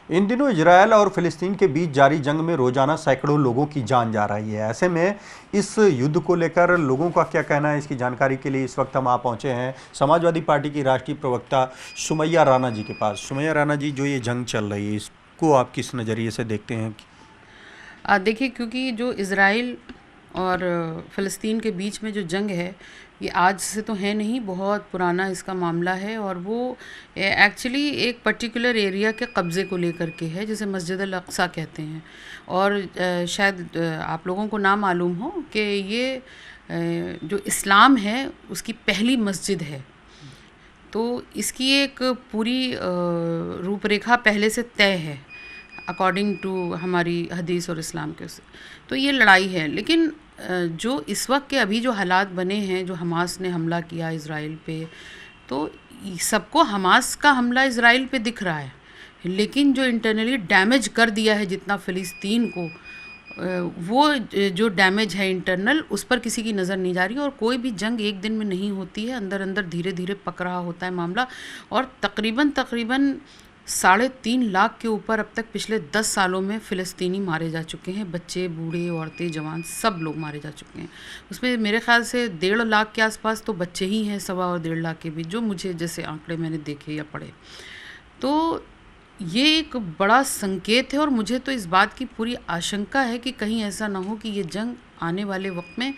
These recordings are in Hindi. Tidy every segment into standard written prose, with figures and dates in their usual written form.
इन दिनों इजरायल और फिलिस्तीन के बीच जारी जंग में रोजाना सैकड़ों लोगों की जान जा रही है। ऐसे में इस युद्ध को लेकर लोगों का क्या कहना है, इसकी जानकारी के लिए इस वक्त हम आ पहुंचे हैं समाजवादी पार्टी की राष्ट्रीय प्रवक्ता सुमैया राणा जी के पास। सुमैया राणा जी, जो ये जंग चल रही है इसको आप किस नज़रिए से देखते हैं? देखिए, क्योंकि जो इज़राइल और फ़लस्तीन के बीच में जो जंग है, ये आज से तो है नहीं, बहुत पुराना इसका मामला है। और वो एक्चुअली एक पर्टिकुलर एरिया के कब्ज़े को लेकर के है, जिसे मस्जिद अल अक्सा कहते हैं। और शायद आप लोगों को ना मालूम हो कि ये जो इस्लाम है उसकी पहली मस्जिद है। तो इसकी एक पूरी रूपरेखा पहले से तय है अकॉर्डिंग टू हमारी हदीस और इस्लाम के उससे। तो ये लड़ाई है, लेकिन जो इस वक्त के अभी जो हालात बने हैं, जो हमास ने हमला किया इज़राइल पे, तो सबको हमास का हमला इज़राइल पे दिख रहा है, लेकिन जो इंटरनली डैमेज कर दिया है जितना फ़िलिस्तीन को, वो जो डैमेज है इंटरनल, उस पर किसी की नज़र नहीं जा रही। और कोई भी जंग एक दिन में नहीं होती है, अंदर अंदर धीरे धीरे पक रहा होता है मामला। और तकरीबन 3.5 लाख के ऊपर अब तक पिछले 10 सालों में फ़िलिस्तीनी मारे जा चुके हैं। बच्चे, बूढ़े, औरतें, जवान, सब लोग मारे जा चुके हैं। उसमें मेरे ख़्याल से 1.5 लाख के आसपास तो बच्चे ही हैं, 1.25 और 1.5 लाख के बीच, जो मुझे जैसे आंकड़े मैंने देखे या पढ़े। तो ये एक बड़ा संकेत है, और मुझे तो इस बात की पूरी आशंका है कि कहीं ऐसा ना हो कि ये जंग आने वाले वक्त में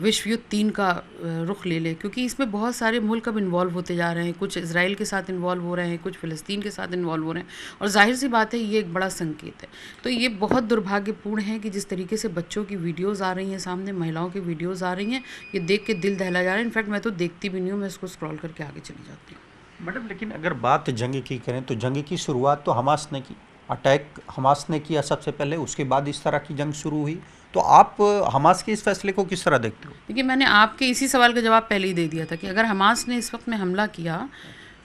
विश्व युद्ध 3 का रुख ले ले, क्योंकि इसमें बहुत सारे मुल्क अब इन्वॉल्व होते जा रहे हैं। कुछ इज़राइल के साथ इन्वॉल्व हो रहे हैं, कुछ फ़िलिस्तीन के साथ इन्वॉल्व हो रहे हैं, और जाहिर सी बात है ये एक बड़ा संकेत है। तो ये बहुत दुर्भाग्यपूर्ण है कि जिस तरीके से बच्चों की वीडियोज़ आ रही हैं सामने, महिलाओं की वीडियोज़ आ रही हैं, ये देख के दिल दहला जा रहा है। इनफैक्ट मैं तो देखती भी नहीं हूँ, मैं इसको स्क्रॉल करके आगे चली जाती हूँ। मैडम, लेकिन अगर बात जंग की करें तो जंग की शुरुआत तो हमास ने की, अटैक हमास ने किया सबसे पहले, उसके बाद इस तरह की जंग शुरू हुई। तो आप हमास के इस फैसले को किस तरह देखते हो? देखिए, मैंने आपके इसी सवाल का जवाब पहले ही दे दिया था कि अगर हमास ने इस वक्त में हमला किया,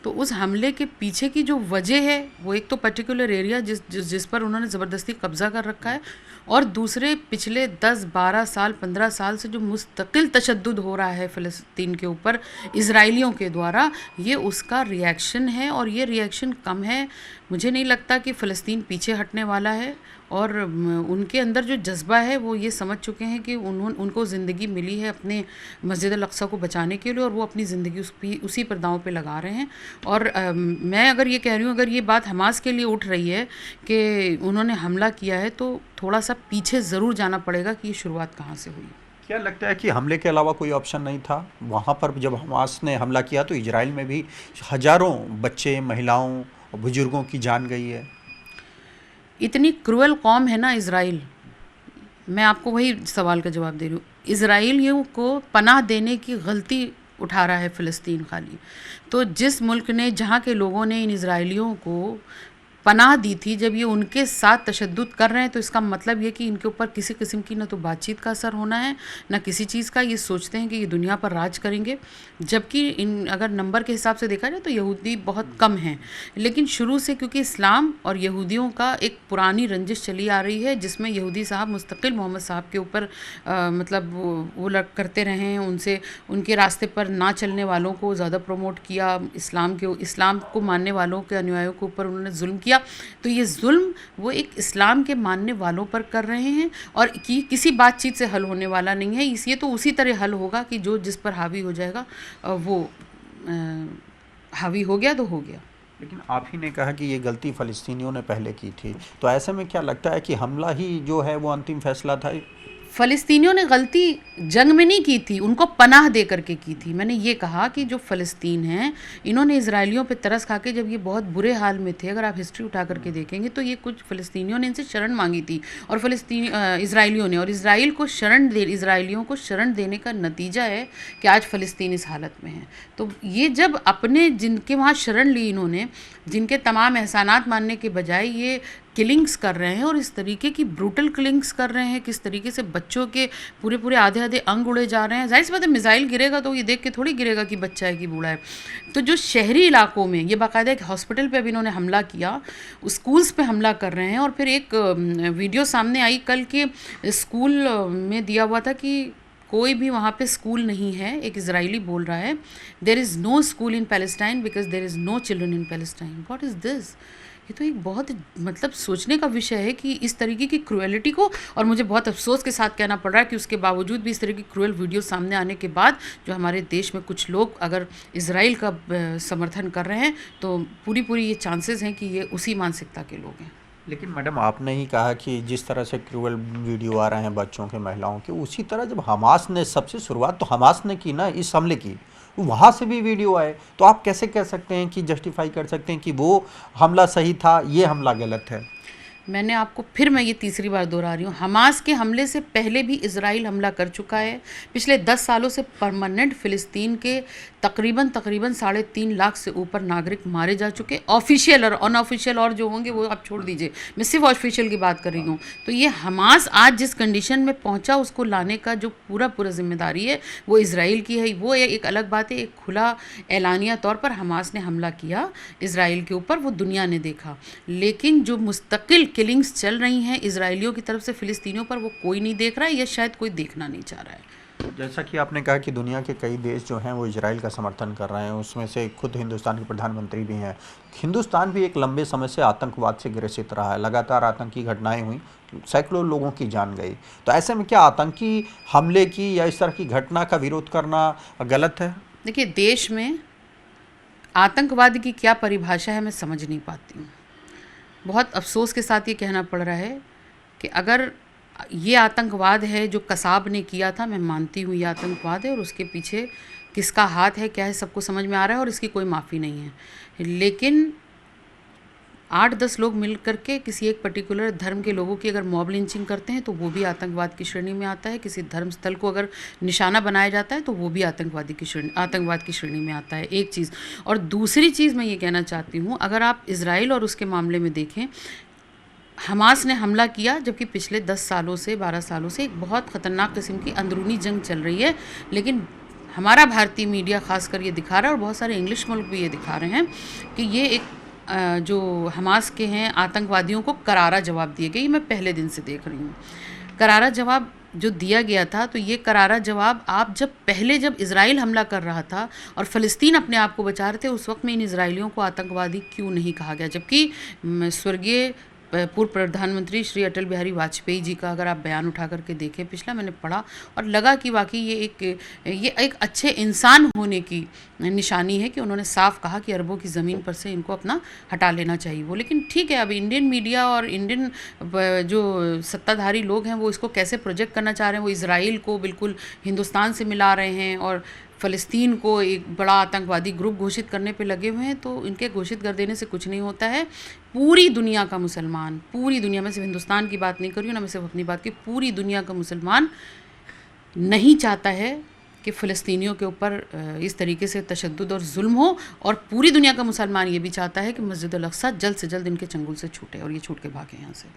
तो उस हमले के पीछे की जो वजह है, वो एक तो पर्टिकुलर एरिया जिस पर उन्होंने ज़बरदस्ती कब्ज़ा कर रखा है, और दूसरे पिछले 10, 12 साल, 15 साल से जो मुस्तकिल तशद्दुद हो रहा है फ़िलिस्तीन के ऊपर इज़राइलियों के द्वारा, ये उसका रिएक्शन है। और ये रिएक्शन कम है। मुझे नहीं लगता कि फ़िलिस्तीन पीछे हटने वाला है, और उनके अंदर जो जज्बा है वो ये समझ चुके हैं कि उनको ज़िंदगी मिली है अपने मस्जिद अल अक्सा को बचाने के लिए, और वो अपनी ज़िंदगी उसी पर दांव पे लगा रहे हैं। और मैं अगर ये कह रही हूँ, अगर ये बात हमास के लिए उठ रही है कि उन्होंने हमला किया है, तो थोड़ा सा पीछे ज़रूर जाना पड़ेगा कि ये शुरुआत कहाँ से हुई। क्या लगता है कि हमले के अलावा कोई ऑप्शन नहीं था वहाँ पर? जब हमास ने हमला किया तो इजराइल में भी हजारों बच्चे, महिलाओं और बुजुर्गों की जान गई है। इतनी क्रूअल कौम है ना इज़राइल। मैं आपको वही सवाल का जवाब दे रही हूँ। इज़राइलियों को पनाह देने की गलती उठा रहा है फ़िलिस्तीन खाली। तो जिस मुल्क ने, जहाँ के लोगों ने इन इज़राइलियों को पनाह दी थी, जब ये उनके साथ तशद्दुद कर रहे हैं, तो इसका मतलब ये कि इनके ऊपर किसी किस्म की ना तो बातचीत का असर होना है, ना किसी चीज़ का। ये सोचते हैं कि ये दुनिया पर राज करेंगे, जबकि इन अगर नंबर के हिसाब से देखा जाए तो यहूदी बहुत कम हैं। लेकिन शुरू से क्योंकि इस्लाम और यहूदियों का एक पुरानी रंजिश चली आ रही है, जिसमें यहूदी साहब मुस्तकिल मोहम्मद साहब के ऊपर मतलब वो करते रहे हैं, उनसे उनके रास्ते पर ना चलने वालों को ज़्यादा प्रमोट किया, इस्लाम को मानने वालों के अनुयायियों के ऊपर उन्होंने जुल्म किया। तो ये जुल्म वो एक इस्लाम के मानने वालों पर कर रहे हैं, और किसी बातचीत से हल होने वाला नहीं है। ये तो उसी तरह हल होगा कि जो जिस पर हावी हो जाएगा वो हावी हो गया तो हो गया। लेकिन आप ही ने कहा कि ये गलती फ़लस्तीनियों ने पहले की थी, तो ऐसे में क्या लगता है कि हमला ही जो है वो अंतिम फैसला था? फ़लस्तीनियों ने गलती जंग में नहीं की थी, उनको पनाह दे करके की थी। मैंने ये कहा कि जो फ़लस्तीन हैं, इन्होंने इज़राइलियों पे तरस खा के, जब ये बहुत बुरे हाल में थे, अगर आप हिस्ट्री उठा करके देखेंगे तो ये कुछ फ़लस्तीनियों ने इनसे शरण मांगी थी, और इज़राइलियों ने, और इज़राइलियों को शरण देने का नतीजा है कि आज फ़लस्तीन इस हालत में है। तो ये जब अपने जिनके वहाँ शरण ली इन्होंने, जिनके तमाम एहसानात मानने के बजाय ये किलिंग्स कर रहे हैं, और इस तरीके की ब्रूटल किलिंग्स कर रहे हैं, किस तरीके से बच्चों के पूरे पूरे आधे आधे अंग उड़े जा रहे हैं। जाहिर सी बात है, मिसाइल गिरेगा तो ये देख के थोड़ी गिरेगा कि बच्चा है कि बूढ़ा है। तो जो शहरी इलाकों में, ये बाकायदा एक हॉस्पिटल पे अभी इन्होंने हमला किया, स्कूल्स पे हमला कर रहे हैं। और फिर एक वीडियो सामने आई कल के, स्कूल में दिया हुआ था कि कोई भी वहाँ पे स्कूल नहीं है। एक इजरायली बोल रहा है, there is no school in Palestine because there is no children in Palestine. What is this? ये तो एक बहुत मतलब सोचने का विषय है कि इस तरीके की क्रूएलिटी को, और मुझे बहुत अफसोस के साथ कहना पड़ रहा है कि उसके बावजूद भी इस तरह की क्रूएल वीडियो सामने आने के बाद जो हमारे देश में कुछ लोग अगर इजराइल का समर्थन कर रहे हैं तो पूरी पूरी ये चांसेस हैं कि ये उसी मानसिकता के लोग हैं। लेकिन मैडम आपने ही कहा कि जिस तरह से क्रूअल वीडियो आ रहे हैं बच्चों के, महिलाओं के, उसी तरह जब हमास ने सबसे शुरुआत तो हमास ने की ना इस हमले की, वहाँ से भी वीडियो आए, तो आप कैसे कह सकते हैं कि जस्टिफाई कर सकते हैं कि वो हमला सही था, ये हमला गलत है? मैंने आपको फिर मैं ये तीसरी बार दोहरा रही हूँ, हमास के हमले से पहले भी इजराइल हमला कर चुका है। पिछले 10 सालों से परमानेंट फ़िलिस्तीन के तकरीबन 3.5 लाख से ऊपर नागरिक मारे जा चुके, ऑफिशियल और अनऑफिशियल और जो होंगे वो आप छोड़ दीजिए, मैं सिर्फ ऑफिशियल की बात कर रही हूँ। तो ये हमास आज जिस कंडीशन में पहुँचा उसको लाने का जो पूरा जिम्मेदारी है वो इजराइल की है। वो एक अलग बात है, एक खुला एलानिया तौर पर हमास ने हमला किया इजराइल के ऊपर, वो दुनिया ने देखा। लेकिन जो मुस्तकिल किलिंग्स चल रही हैं इजराइलियों की तरफ से फ़िलिस्तीनियों पर, वो कोई नहीं देख रहा है या शायद कोई देखना नहीं चाह रहा है। जैसा कि आपने कहा कि दुनिया के कई देश जो हैं वो इजराइल का समर्थन कर रहे हैं, उसमें से खुद हिंदुस्तान के प्रधानमंत्री भी हैं। हिंदुस्तान भी एक लंबे समय से आतंकवाद से ग्रसित रहा है, लगातार आतंकी घटनाएं हुई, सैकड़ों लोगों की जान गई। तो ऐसे में क्या आतंकी हमले की या इस तरह की घटना का विरोध करना गलत है? देखिए, देश में आतंकवाद की क्या परिभाषा है मैं समझ नहीं पाती हूँ। बहुत अफसोस के साथ ये कहना पड़ रहा है कि अगर ये आतंकवाद है जो कसाब ने किया था, मैं मानती हूँ ये आतंकवाद है और उसके पीछे किसका हाथ है क्या है सबको समझ में आ रहा है और इसकी कोई माफ़ी नहीं है। लेकिन 8-10 लोग मिल करके किसी एक पर्टिकुलर धर्म के लोगों की अगर मॉब लिंचिंग करते हैं तो वो भी आतंकवाद की श्रेणी में आता है। किसी धर्म स्थल को अगर निशाना बनाया जाता है तो वो भी आतंकवाद की श्रेणी में आता है, एक चीज़। और दूसरी चीज़ मैं ये कहना चाहती हूँ, अगर आप इजराइल और उसके मामले में देखें, हमास ने हमला किया जबकि पिछले 10 सालों से 12 सालों से एक बहुत ख़तरनाक किस्म की अंदरूनी जंग चल रही है। लेकिन हमारा भारतीय मीडिया खासकर ये दिखा रहा है और बहुत सारे इंग्लिश मुल्क भी ये दिखा रहे हैं कि ये एक जो हमास के हैं आतंकवादियों को करारा जवाब दिए गए। मैं पहले दिन से देख रही हूँ करारा जवाब जो दिया गया था। तो ये करारा जवाब आप जब इजराइल हमला कर रहा था और फ़लस्तीन अपने आप को बचा रहे थे, उस वक्त में इन इजराइलियों को आतंकवादी क्यों नहीं कहा गया? जबकि स्वर्गीय पूर्व प्रधानमंत्री श्री अटल बिहारी वाजपेयी जी का अगर आप बयान उठा करके देखें पिछला, मैंने पढ़ा और लगा कि वाकई ये एक अच्छे इंसान होने की निशानी है कि उन्होंने साफ कहा कि अरबों की ज़मीन पर से इनको अपना हटा लेना चाहिए वो। लेकिन ठीक है, अब इंडियन मीडिया और इंडियन जो सत्ताधारी लोग हैं वो इसको कैसे प्रोजेक्ट करना चाह रहे हैं, वो इजराइल को बिल्कुल हिंदुस्तान से मिला रहे हैं और फ़लस्तीन को एक बड़ा आतंकवादी ग्रुप घोषित करने पे लगे हुए हैं। तो इनके घोषित कर देने से कुछ नहीं होता है। पूरी दुनिया का मुसलमान, पूरी दुनिया में, सिर्फ हिंदुस्तान की बात नहीं कर रही हूँ ना, मैं सिर्फ अपनी बात की, पूरी दुनिया का मुसलमान नहीं चाहता है कि फ़लस्तीनियों के ऊपर इस तरीके से तशद्दुद और जुल्म हो। और पूरी दुनिया का मुसलमान ये भी चाहता है कि मस्जिद अल अक्सा जल्द से जल्द इनके चंगुल से छूटे और ये छूट के भागे यहाँ से।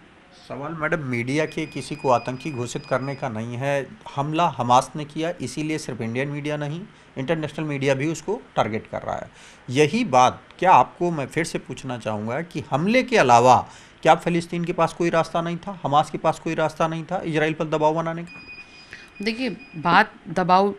सवाल मैडम मीडिया के किसी को आतंकी घोषित करने का नहीं है। हमला हमास ने किया, इसीलिए सिर्फ इंडियन मीडिया नहीं, इंटरनेशनल मीडिया भी उसको टारगेट कर रहा है। यही बात क्या आपको मैं फिर से पूछना चाहूँगा कि हमले के अलावा क्या फ़लस्तीन के पास कोई रास्ता नहीं था, हमास के पास कोई रास्ता नहीं था इजराइल पर दबाव बनाने का? देखिए, बात दबाव,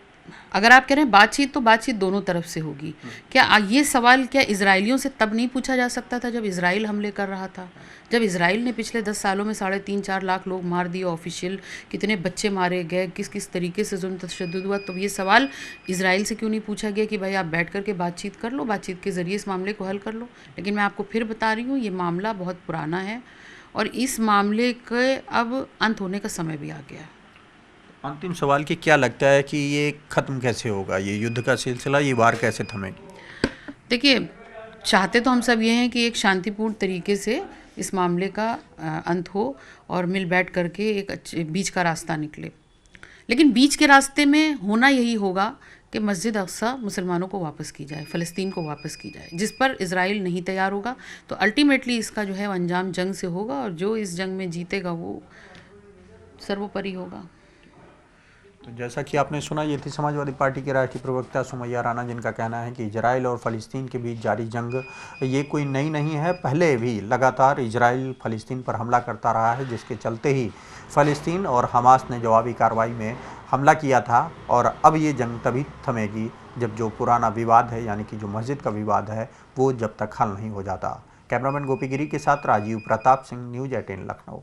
अगर आप कह रहे हैं बातचीत, तो बातचीत दोनों तरफ से होगी। क्या ये सवाल क्या इजराइलियों से तब नहीं पूछा जा सकता था जब इजराइल हमले कर रहा था? जब इजराइल ने पिछले 10 सालों में 3.5-4 लाख लोग मार दिए, ऑफिशियल कितने बच्चे मारे गए, किस किस तरीके से जुल्म तशद्दुद हुआ, तो ये सवाल इजराइल से क्यों नहीं पूछा गया कि भाई आप बैठ कर के बातचीत कर लो, बातचीत के ज़रिए इस मामले को हल कर लो? लेकिन मैं आपको फिर बता रही हूँ, ये मामला बहुत पुराना है और इस मामले के अब अंत होने का समय भी आ गया है। अंतिम सवाल कि क्या लगता है कि ये ख़त्म कैसे होगा, ये युद्ध का सिलसिला, ये वार कैसे थमेगी? देखिए, चाहते तो हम सब ये हैं कि एक शांतिपूर्ण तरीके से इस मामले का अंत हो और मिल बैठ करके एक अच्छे बीच का रास्ता निकले। लेकिन बीच के रास्ते में होना यही होगा कि मस्जिद अक्सा मुसलमानों को वापस की जाए, फ़लस्तीन को वापस की जाए, जिस पर इजराइल नहीं तैयार होगा। तो अल्टीमेटली इसका जो है अंजाम जंग से होगा और जो इस जंग में जीतेगा वो सर्वोपरि होगा। तो जैसा कि आपने सुना, ये थी समाजवादी पार्टी के राष्ट्रीय प्रवक्ता सुमैया राणा, जिनका कहना है कि इजराइल और फ़लस्तीन के बीच जारी जंग ये कोई नई नहीं है। पहले भी लगातार इजराइल फ़लस्तीन पर हमला करता रहा है, जिसके चलते ही फ़लस्तीन और हमास ने जवाबी कार्रवाई में हमला किया था। और अब ये जंग तभी थमेगी जब जो पुराना विवाद है, यानी कि जो मस्जिद का विवाद है, वो जब तक हल नहीं हो जाता। कैमरामैन गोपी गिरी के साथ राजीव प्रताप सिंह, न्यूज़ 18 लखनऊ।